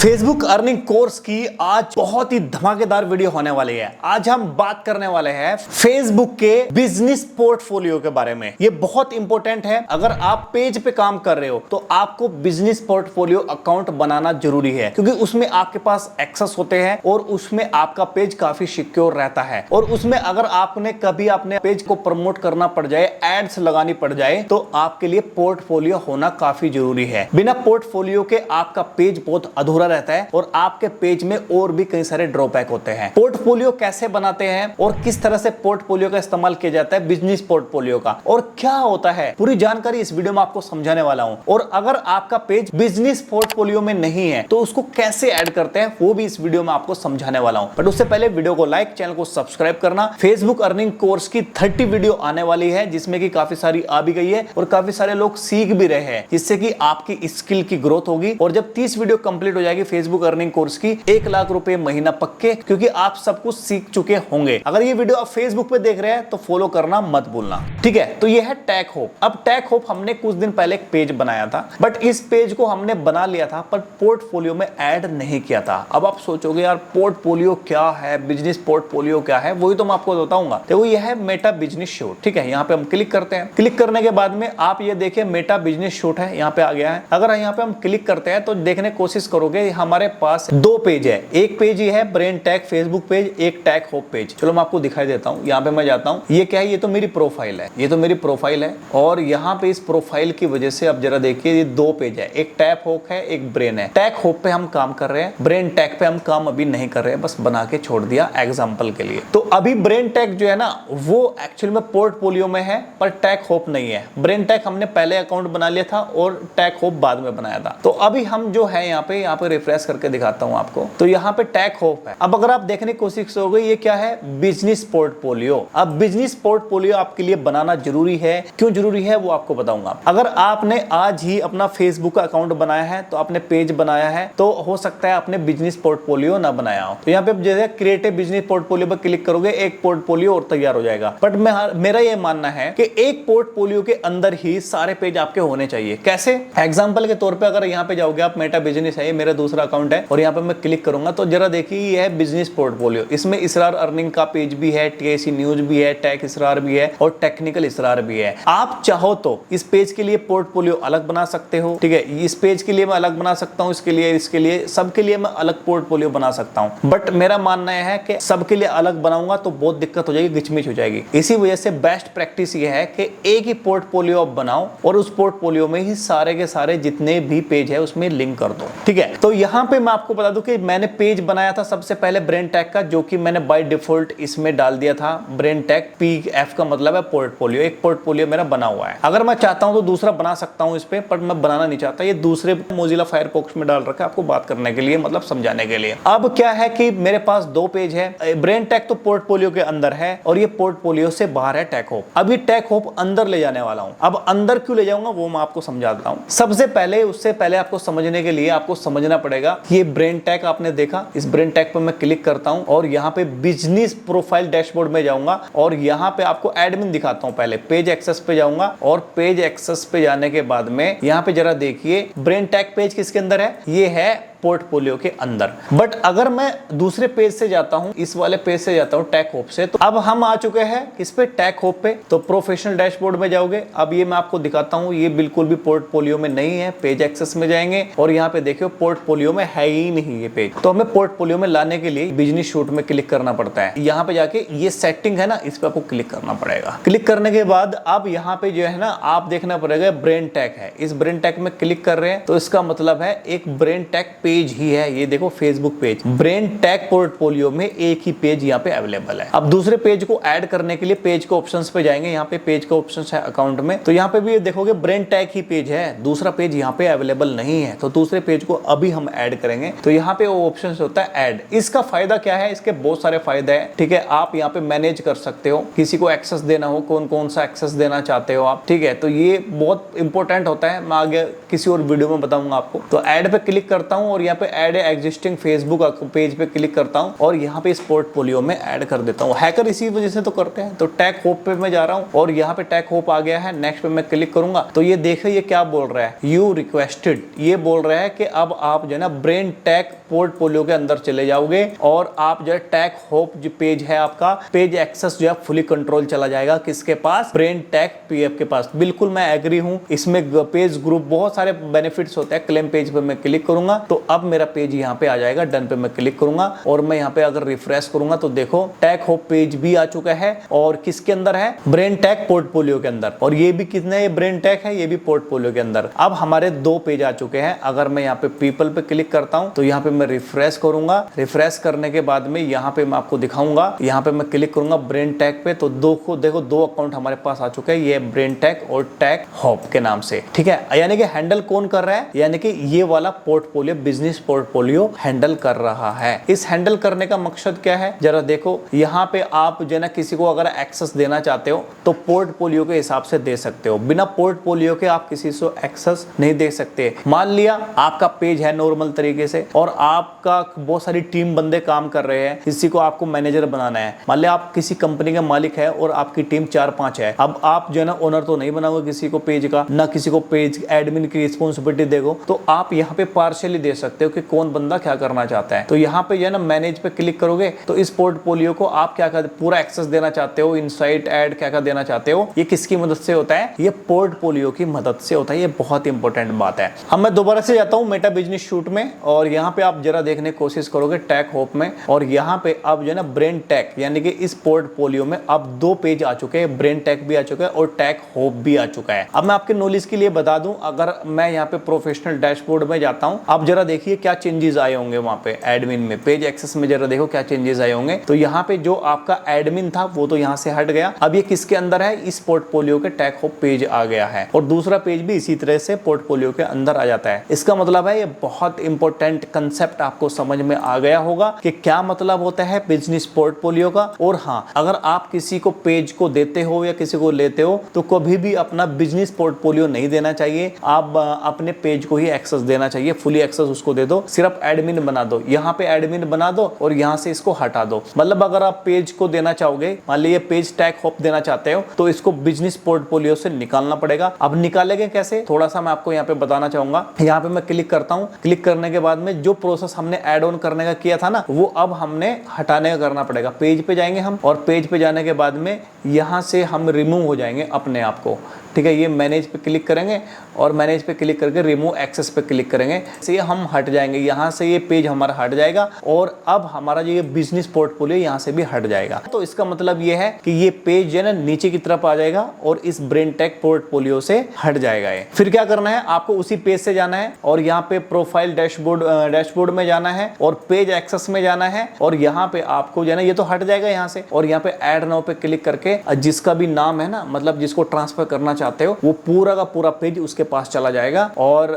Facebook earning course की आज बहुत ही धमाकेदार वीडियो होने वाली है। आज हम बात करने वाले हैं फेसबुक के बिजनेस पोर्टफोलियो के बारे में। ये बहुत इंपॉर्टेंट है। अगर आप पेज पे काम कर रहे हो तो आपको बिजनेस पोर्टफोलियो अकाउंट बनाना जरूरी है, क्योंकि उसमें आपके पास एक्सेस होते हैं और उसमें आपका पेज काफी सिक्योर रहता है। और उसमें अगर आपने कभी अपने पेज को प्रमोट करना पड़ जाए, एड्स लगानी पड़ जाए, तो आपके लिए पोर्टफोलियो होना काफी जरूरी है। बिना पोर्टफोलियो के आपका पेज बहुत अधूरा रहता है और आपके पेज में और भी कई सारे ड्रॉबैक होते हैं। पोर्टफोलियो कैसे बनाते हैं और किस तरह से पोर्टफोलियो का इस्तेमाल किया जाता है, बिजनेस पोर्टफोलियो का, और क्या होता है, पूरी जानकारी इस वीडियो में आपको समझाने वाला हूं। और अगर आपका पेज बिजनेस पोर्टफोलियो में नहीं है तो उसको कैसे ऐड करते हैं वो भी इस वीडियो में आपको समझाने वाला हूं। बट उससे पहले वीडियो को लाइक, चैनल को सब्सक्राइब करना। फेसबुक अर्निंग कोर्स की 30 वीडियो आने वाली है, जिसमें कि काफी सारी आ भी गई है और काफी सारे लोग सीख भी रहे हैं, जिससे कि आपकी स्किल की ग्रोथ होगी। और जब 30 वीडियो कंप्लीट हो जाएगी फेसबुक अर्निंग कोर्स की, 1 लाख रुपए महीना पक्के, क्योंकि आप सब कुछ सीख चुके होंगे। अगर ये वीडियो आप फेसबुक पे देख रहे हैं तो फॉलो करना मत भूलना, ठीक है। तो ये है टेक होप। अब टेक होप हमने कुछ दिन पहले एक पेज बनाया था, बट इस पेज को हमने बना लिया था पर पोर्टफोलियो में ऐड नहीं किया था। अब आप सोचोगे यार पोर्टफोलियो क्या है, बिजनेस पोर्टफोलियो क्या है, वही तो मैं आपको बताऊंगा। देखो ये है मेटा बिजनेस शूट, ठीक है। यहाँ पे हम क्लिक करते हैं। क्लिक करने के बाद में आप ये देखिए मेटा बिजनेस शूट है, यहाँ पे आ गया है। अगर यहाँ पे हम क्लिक करते हैं तो देखने की कोशिश करोगे हमारे पास 2 पेज है। एक पेज ही है ब्रेन टैग फेसबुक पेज, एक टैग होप पेज। चलो मैं आपको दिखाई देता हूँ। यहाँ पे मैं जाता हूँ। ये क्या है, ये तो मेरी प्रोफाइल है, ये तो मेरी प्रोफाइल है। और यहाँ पे इस प्रोफाइल की वजह से अब जरा देखिए ये 2 पेज है, एक टैग होप है, एक ब्रेन है। टैग होप पे हम काम कर रहे हैं, ब्रेन टैग पे हम काम अभी नहीं कर रहे हैं, बस बना के छोड़ दिया एग्जाम्पल के लिए। तो अभी ब्रेन टैग जो है ना वो एक्चुअल में पोर्टफोलियो में है, पर टैग होप नहीं है। ब्रेन टैग हमने पहले अकाउंट बना लिया था और टैग होप बाद में बनाया था। तो अभी हम जो है यहाँ पे रिफ्रेश करके दिखाता हूँ आपको। तो यहाँ पे टैग होप है। अब अगर आप देखने की कोशिश करोगे ये क्या है, बिजनेस पोर्टफोलियो। अब बिजनेस पोर्टफोलियो आपके लिए बनाना जरूरी है। क्यों जरूरी है वो आपको बताऊंगा। अगर आपने आज ही अपना फेसबुक अकाउंट बनाया है, तो आपने पेज बनाया है, तो हो सकता है आपने बिजनेस पोर्टफोलियो ना बनाया हो। तो यहाँ पे जैसे क्रिएट बिजनेस पोर्टफोलियो पर क्लिक करोगे, एक पोर्टफोलियो और तैयार हो जाएगा। बट मेरा ये मानना है कि एक पोर्टफोलियो के अंदर ही सारे पेज आपके होने चाहिए। कैसे? एग्जाम्पल के तौर पर अगर यहाँ पे जाओगे आप, मेटा बिजनेस है, ये मेरा दूसरा अकाउंट है, और यहाँ पे मैं क्लिक करूंगा तो जरा देखिए ये है बिजनेस पोर्टफोलियो। इसमें इसरार अर्निंग का पेज भी है, टीएसी न्यूज भी है, टेक इसरार भी है और टेक्निकल इसरार भी है। आप चाहो तो इस पेज के लिए पोर्टफोलियो अलग बना सकते हो, ठीक है। इस पेज के लिए मैं अलग बना सकता हूं, इसके लिए सबके लिए मैं अलग पोर्टफोलियो बना सकता हूं। बट मेरा मानना है कि सबके लिए अलग बनाऊंगा तो बहुत दिक्कत हो जाएगी, गिचमिच हो जाएगी। इसी वजह से बेस्ट प्रैक्टिस ये है कि एक ही पोर्टफोलियो आप बनाओ और उस पोर्टफोलियो में ही सारे के सारे जितने भी पेज है उसमें लिंक कर दो, ठीक है। तो यहाँ पे मैं आपको बता दूं कि मैंने पेज बनाया था सबसे पहले ब्रेन टैग का, जो कि मैंने बाय डिफॉल्ट इसमें डाल दिया था ब्रेन टैग PF का मतलब है पोर्टफोलियो। एक पोर्टफोलियो मेरा बना हुआ है। अगर मैं चाहता हूं तो दूसरा बना सकता हूं इस पे, पर मैं बनाना नहीं चाहता। ये दूसरे मोजिला फायरफॉक्स में डाल रखा है आपको बात करने के लिए, मतलब समझाने के लिए। अब क्या है कि मेरे पास 2 पेज है। ब्रेन टैग तो पोर्टफोलियो के अंदर है और ये पोर्टफोलियो से बाहर है टैग होप। अभी टैग होप अंदर ले जाने वाला हूं। अब अंदर क्यों ले जाऊंगा वो मैं आपको समझाता हूं। सबसे पहले उससे पहले आपको समझने के लिए आपको समझना पड़ेगा। ये ब्रेन टैग आपने देखा, इस ब्रेन टैग पर मैं क्लिक करता हूं और यहाँ पे बिजनेस प्रोफाइल डैशबोर्ड में जाऊंगा और यहाँ पे आपको एडमिन दिखाता हूं। पहले पेज एक्सेस पे जाऊंगा और पेज एक्सेस पे जाने के बाद में यहाँ पे जरा देखिए ब्रेन टैग पेज किसके अंदर है, ये है पोर्टफोलियो के अंदर। बट अगर मैं दूसरे पेज से जाता हूं, इस वाले पेज से जाता हूं टैग होप से, तो अब हम आ चुके हैं किस पे, टैग होप पे। तो प्रोफेशनल डैशबोर्ड में जाओगे। अब ये मैं आपको दिखाता हूं, ये बिल्कुल भी पोर्टफोलियो में नहीं है। पेज एक्सेस में जाएंगे और यहाँ पे देखियो पोर्टफोलियो में है ही नहीं ये पेज। तो हमें पोर्टफोलियो में लाने के लिए बिजनेस शूट में क्लिक करना पड़ता है। यहाँ पे जाके ये सेटिंग है ना, इस पे आपको क्लिक करना पड़ेगा। क्लिक करने के बाद अब यहाँ पे जो है ना आप देखना पड़ेगा ब्रेन टैग है। इस ब्रेन टैग में क्लिक कर रहे हैं तो इसका मतलब है एक ब्रेन टैग पेज ही है। ये देखो Facebook page, brain tag portfolio में एक ही पेज यहाँ पे अवेलेबल है। अब दूसरे पेज को ऐड करने के लिए पेज के ऑप्शंस पे जाएंगे। यहाँ पे पेज का ऑप्शंस है अकाउंट में, तो यहाँ पे भी देखोगे ब्रेन टैग ही पेज है, दूसरा पेज यहाँ पे अवेलेबल नहीं है। तो दूसरे पेज को अभी हम ऐड करेंगे। तो यहाँ पे वो ऑप्शन होता है ऐड। इसका फायदा क्या है, इसके बहुत सारे फायदे हैं, ठीक है। आप यहाँ पे मैनेज कर सकते हो, किसी को एक्सेस देना हो, कौन कौन सा एक्सेस देना चाहते हो आप, ठीक है। तो ये बहुत इंपॉर्टेंट होता है, मैं आगे किसी और वीडियो में बताऊंगा आपको। तो ऐड पे क्लिक करता हूँ और यहाँ पे ऐड एग्जिस्टिंग फेसबुक पेज पे क्लिक करता हूँ और यहाँ पे इस पोर्टफोलियो में ऐड कर देता हूँ। हैकर इसी वजह से तो करते हैं। तो टेक होप पे मैं जा रहा हूँ और यहाँ पे टेक होप आ गया है। नेक्स्ट पे मैं क्लिक करूंगा तो ये देखिए ये क्या बोल रहा है, यू रिक्वेस्टेड, ये बोल रहा है कि अब आप जो है ना ब्रेन टेक पोर्टफोलियो के अंदर चले जाओगे और आप जो है टेक होप जो पेज है आपका पेज एक्सेस जो है फुली कंट्रोल चला जाएगा किसके पास, ब्रेन टेक पीएफ के पास। बिल्कुल मैं एग्री हूं, इसमें पेज ग्रुप बहुत सारे बेनिफिट्स होते हैं। क्लेम पेज पे मैं क्लिक करूंगा तो अब मेरा पेज यहाँ पे आ जाएगा। डन पे मैं क्लिक करूंगा और मैं यहाँ पे अगर रिफ्रेश करूंगा तो देखो टेक होप पेज भी आ चुका है और किसके अंदर है, ब्रेन टेक पोर्टफोलियो के अंदर। और ये भी कितने, ये ब्रेन टेक है, ये भी पोर्टफोलियो के अंदर। अब हमारे 2 पेज आ चुके हैं। अगर मैं यहाँ पे पीपल पे क्लिक करता हूँ तो यहाँ पे मैं रिफ्रेश करूंगा। रिफ्रेश करने के बाद में यहाँ पे मैं आपको दिखाऊंगा, यहाँ पे मैं क्लिक करूंगा ब्रेन टेक पे तो देखो 2 अकाउंट हमारे पास आ चुके हैं, ये ब्रेन टेक और टेक होप के नाम से। ठीक है, यानी कि हैंडल कौन कर रहा है, यानी कि ये वाला पोर्टफोलियो बिजनेस पोर्टफोलियो हैंडल कर रहा है। इस हैंडल करने का मकसद क्या है, जरा देखो यहाँ पे आप जो ना किसी को अगर एक्सेस देना चाहते हो तो पोर्टफोलियो के हिसाब से दे सकते हो। बिना पोर्टफोलियो के आप किसी को एक्सेस नहीं दे सकते। मान लिया आपका पेज है नॉर्मल तरीके से और आपका बहुत सारी टीम बंदे काम कर रहे हैं, किसी को आपको मैनेजर बनाना है। मान लिया आप किसी कंपनी के मालिक है और आपकी टीम 4-5 है। अब आप जो है ना ओनर तो नहीं बनाओगे किसी को पेज का, ना किसी को पेज एडमिन की रिस्पॉन्सिबिलिटी देखो, तो आप यहाँ पे पार्शियली दे सकते हो कि कौन बंदा क्या करना चाहता है। तो यहाँ पे जो है ना मैनेज पे क्लिक करोगे तो इस पोर्टफोलियो को आप क्या पूरा एक्सेस देना चाहते हो, इनसाइट ऐड क्या देना चाहते हो, ये किसकी मदद से होता है, ये पोर्टफोलियो की मदद से होता है। ये बहुत इंपॉर्टेंट बात है। अब मैं दोबारा से जाता हूँ मेटा बिजनेस शूट में और यहाँ पे आप जरा देखने की कोशिश करोगे टेक होप में और यहाँ पे अब जो है ना ब्रेन टेक यानी कि इस पोर्टफोलियो में अब 2 पेज आ चुके हैं, ब्रेन टेक भी आ चुका है और टेक होप भी आ चुका है। अब मैं आपके नॉलेज के लिए बता दूं, अगर मैं यहाँ पे प्रोफेशनल डैशबोर्ड में जाता हूँ, आप जरा देखिए क्या चेंजेस आए होंगे वहां पे एडमिन में, पेज एक्सेस में जरा देखो क्या चेंजेस आए होंगे। तो यहाँ पे जो आपका एडमिन था वो तो यहाँ से हट गया। अब ये किसके अंदर है, इस पोर्टफोलियो के टेक होप पेज आ गया है और दूसरा पेज भी इसी तरह से पोर्टफोलियो के अंदर आ जाता है। इसका मतलब है ये बहुत इंपॉर्टेंट कंसेप्ट आपको समझ में आ गया होगा कि क्या मतलब होता है बिजनेस पोर्टफोलियो का। और हाँ, अगर आप किसी को पेज को देते हो या किसी को लेते हो तो कभी भी अपना बिजनेस पोर्टफोलियो नहीं देना चाहिए। आप अपने पेज को ही एक्सेस देना चाहिए, फुली एक्सेस उसको दे दो, सिर्फ एडमिन बना दो, यहाँ पे एडमिन बना दो और यहाँ से इसको हटा दो। मतलब अगर आप पेज को देना चाहोगे, मान लीजिए पेज टैग होप देना चाहते हो तो इसको बिजनेस पोर्टफोलियो से निकालना पड़ेगा। अब निकालेंगे कैसे, थोड़ा सा मैं आपको यहाँ पे बताना चाहूंगा। यहाँ पे मैं क्लिक करता हूँ, क्लिक करने के बाद में जो प्रोसेस हमने ऐड ऑन करने का किया था ना, वो अब हमने हटाने का करना पड़ेगा। पेज पे जाएंगे हम और पेज पे जाने के बाद में यहाँ से हम रिमूव हो जाएंगे अपने आप को। ठीक है, ये मैनेज पे क्लिक करेंगे और मैनेज पे क्लिक करके रिमूव एक्सेस पे क्लिक करेंगे, से हम हट जाएंगे। यहाँ से ये पेज हमारा हट जाएगा और अब हमारा जो ये बिजनेस पोर्टफोलियो यहाँ से भी हट जाएगा। तो इसका मतलब ये है कि ये पेज जो है ना नीचे की तरफ आ जाएगा और इस ब्रेन टेक पोर्टफोलियो से हट जाएगा ये। फिर क्या करना है, आपको उसी पेज से जाना है और यहाँ पे प्रोफाइल डैशबोर्ड में जाना है और पेज एक्सेस में जाना है और यहाँ पे आपको जो है ना ये तो हट जाएगा यहाँ से, और यहाँ पे ऐड नाउ पे क्लिक करके जिसका भी नाम है ना, मतलब जिसको ट्रांसफर करना चाहते हो, वो पूरा का पूरा पेज उसके पास चला जाएगा और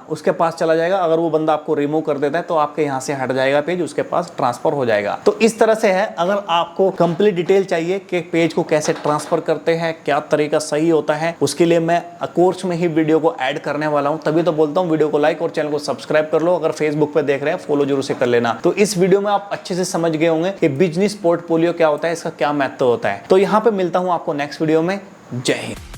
उसके पास चला जाएगा। अगर वो बंदा आपको रिमूव कर देता है तो आपके यहाँ से हट जाएगा पेज, उसके पास ट्रांसफर हो जाएगा। तो इस तरह से है। अगर आपको कंप्लीट डिटेल चाहिए कि पेज को कैसे ट्रांसफर करते हैं, क्या तरीका सही होता है, उसके लिए मैं कोर्स में ही वीडियो को ऐड करने वाला हूँ। तभी तो बोलता हूँ वीडियो को लाइक और चैनल को सब्सक्राइब कर लो। अगर फेसबुक पे देख रहे हैं फॉलो जरूर से कर लेना। तो इस वीडियो में आप अच्छे से समझ गए होंगे कि बिजनेस पोर्टफोलियो क्या होता है, इसका क्या महत्व होता है। तो यहाँ पे मिलता हूँ आपको नेक्स्ट वीडियो में। जय हिंद।